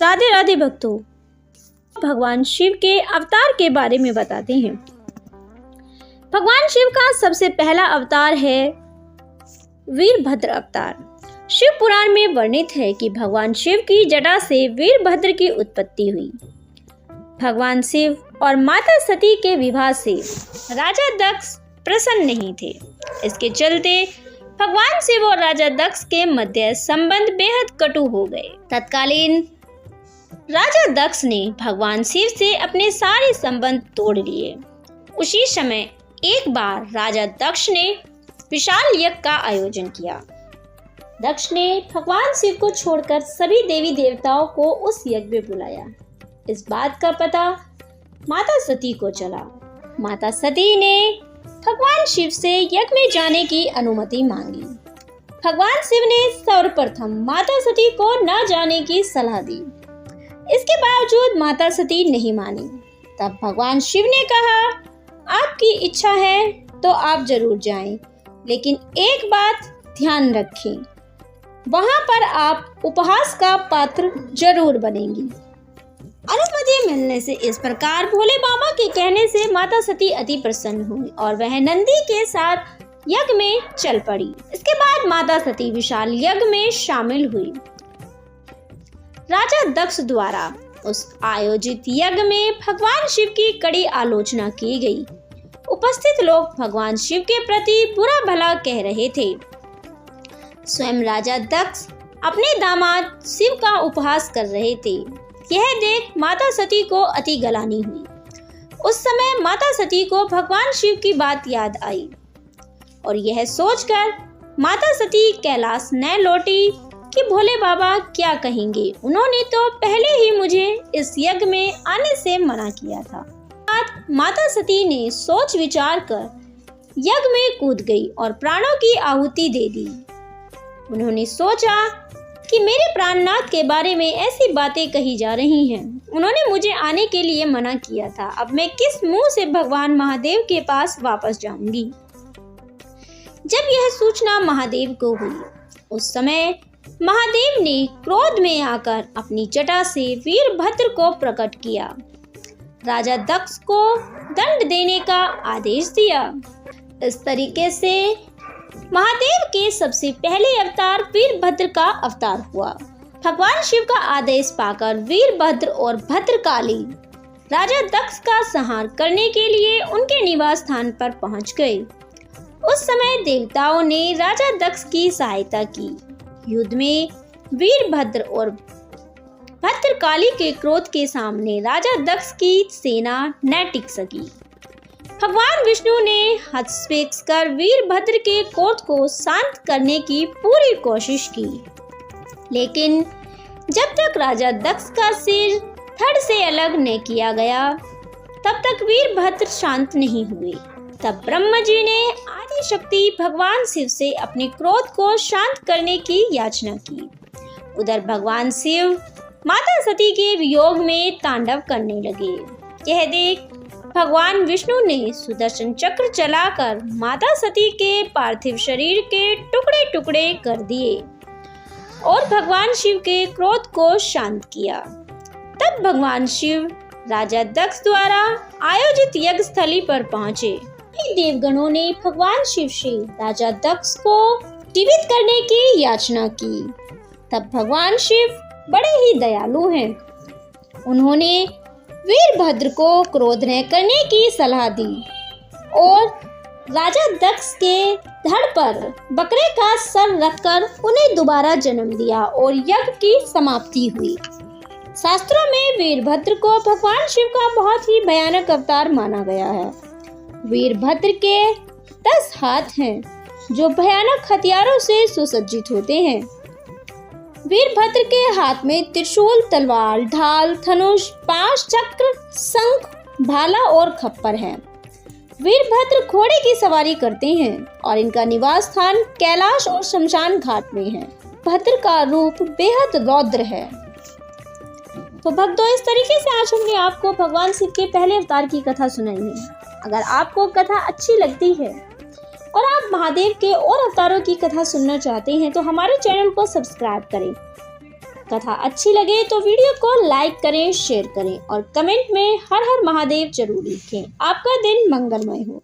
राधे राधे भक्तों, भगवान शिव के अवतार के बारे में बताते हैं। भगवान शिव का सबसे पहला अवतार है वीरभद्र अवतार। शिव पुराण में वर्णित है कि भगवान शिव की जटा से वीरभद्र की उत्पत्ति हुई। भगवान शिव और माता सती के विवाह से राजा दक्ष प्रसन्न नहीं थे। इसके चलते भगवान शिव और राजा दक्ष के मध्य संबंध बेहद कटु हो गए। तत्कालीन राजा दक्ष ने भगवान शिव से अपने सारे संबंध तोड़ लिए। उसी समय एक बार राजा दक्ष ने विशाल यज्ञ का आयोजन किया। दक्ष ने भगवान शिव को छोड़कर सभी देवी देवताओं को उस यज्ञ में बुलाया। इस बात का पता माता सती को चला। माता सती ने भगवान शिव से यज्ञ में जाने की अनुमति मांगी। भगवान शिव ने सर्वप्रथम माता सती को न जाने की सलाह दी। इसके बावजूद माता सती नहीं मानी। तब भगवान शिव ने कहा, आपकी इच्छा है तो आप जरूर जाएं, लेकिन एक बात ध्यान रखें, वहां पर आप उपहास का पात्र जरूर बनेंगी। अनुमति मिलने से इस प्रकार भोले बाबा के कहने से माता सती अति प्रसन्न हुई और वह नंदी के साथ यज्ञ में चल पड़ी। इसके बाद माता सती विशाल यज्ञ में शामिल हुई। राजा दक्ष द्वारा उस आयोजित यज्ञ में भगवान शिव की कड़ी आलोचना की गई। उपस्थित लोग भगवान शिव के प्रति बुरा भला कह रहे थे। स्वयं राजा दक्ष अपने दामाद शिव का उपहास कर रहे थे। यह देख माता सती को अति गलानी हुई। उस समय माता सती को भगवान शिव की बात याद आई और यह सोचकर माता सती कैलाश न लौटी कि भोले बाबा क्या कहेंगे। उन्होंने तो पहले ही मुझे इस यज्ञ में आने से मना किया था। माता सती ने सोच विचार कर यज्ञ में कूद गई और प्राणों की आहुति दे दी। उन्होंने सोचा कि मेरे प्राणनाथ के बारे में ऐसी बातें कही जा रही हैं। उन्होंने मुझे आने के लिए मना किया था। अब मैं किस मुंह से भगवान महादेव के पास वापस जाऊंगी। जब यह सूचना महादेव को हुई, उस समय महादेव ने क्रोध में आकर अपनी जटा से वीरभद्र को प्रकट किया। राजा दक्ष को दंड देने का आदेश दिया। इस तरीके से महादेव के सबसे पहले अवतार वीरभद्र का अवतार हुआ। भगवान शिव का आदेश पाकर वीरभद्र और भद्रकाली राजा दक्ष का संहार करने के लिए उनके निवास स्थान पर पहुंच गए। उस समय देवताओं ने राजा दक्ष की सहायता की। युद्ध में वीरभद्र और भद्रकाली के क्रोध के सामने राजा दक्ष की सेना न टिक सकी। भगवान विष्णु ने हस्तक्षेप कर वीरभद्र के क्रोध को शांत करने की पूरी कोशिश की, लेकिन जब तक राजा दक्ष का सिर धड़ से अलग न किया गया, तब तक वीरभद्र शांत नहीं हुए। तब ब्रह्मा जी ने आदि शक्ति भगवान शिव से अपने क्रोध को शांत करने की याचना की। उधर भगवान शिव माता सती के वियोग में तांडव करने लगे। यह देख भगवान विष्णु ने सुदर्शन चक्र चलाकर माता सती के पार्थिव शरीर के टुकड़े टुकड़े कर दिए और भगवान शिव के क्रोध को शांत किया। तब भगवान शिव राजा दक्ष द्वारा आयोजित यज्ञ स्थली पर पहुंचे। देवगणों ने भगवान शिव से राजा दक्ष को जीवित करने की याचना की। तब भगवान शिव बड़े ही दयालु हैं। उन्होंने वीरभद्र को क्रोध न करने की सलाह दी और राजा दक्ष के धड़ पर बकरे का सर रखकर उन्हें दोबारा जन्म दिया और यज्ञ की समाप्ति हुई। शास्त्रों में वीरभद्र को भगवान शिव का बहुत ही भयानक अवतार माना गया है। वीरभद्र के 10 हाथ हैं जो भयानक हथियारों से सुसज्जित होते हैं। वीरभद्र के हाथ में त्रिशूल, तलवार, ढाल, धनुष, पाश, चक्र, शंख, भाला और खप्पर है। वीरभद्र घोड़े की सवारी करते हैं और इनका निवास स्थान कैलाश और शमशान घाट में है। भद्र का रूप बेहद रौद्र है। तो भक्तों, इस तरीके से आज हमने आपको भगवान शिव के पहले अवतार की कथा सुनाई है। अगर आपको कथा अच्छी लगती है और आप महादेव के और अवतारों की कथा सुनना चाहते हैं तो हमारे चैनल को सब्सक्राइब करें कथा अच्छी लगे तो वीडियो को लाइक करें, शेयर करें और कमेंट में हर हर महादेव जरूर लिखें। आपका दिन मंगलमय हो।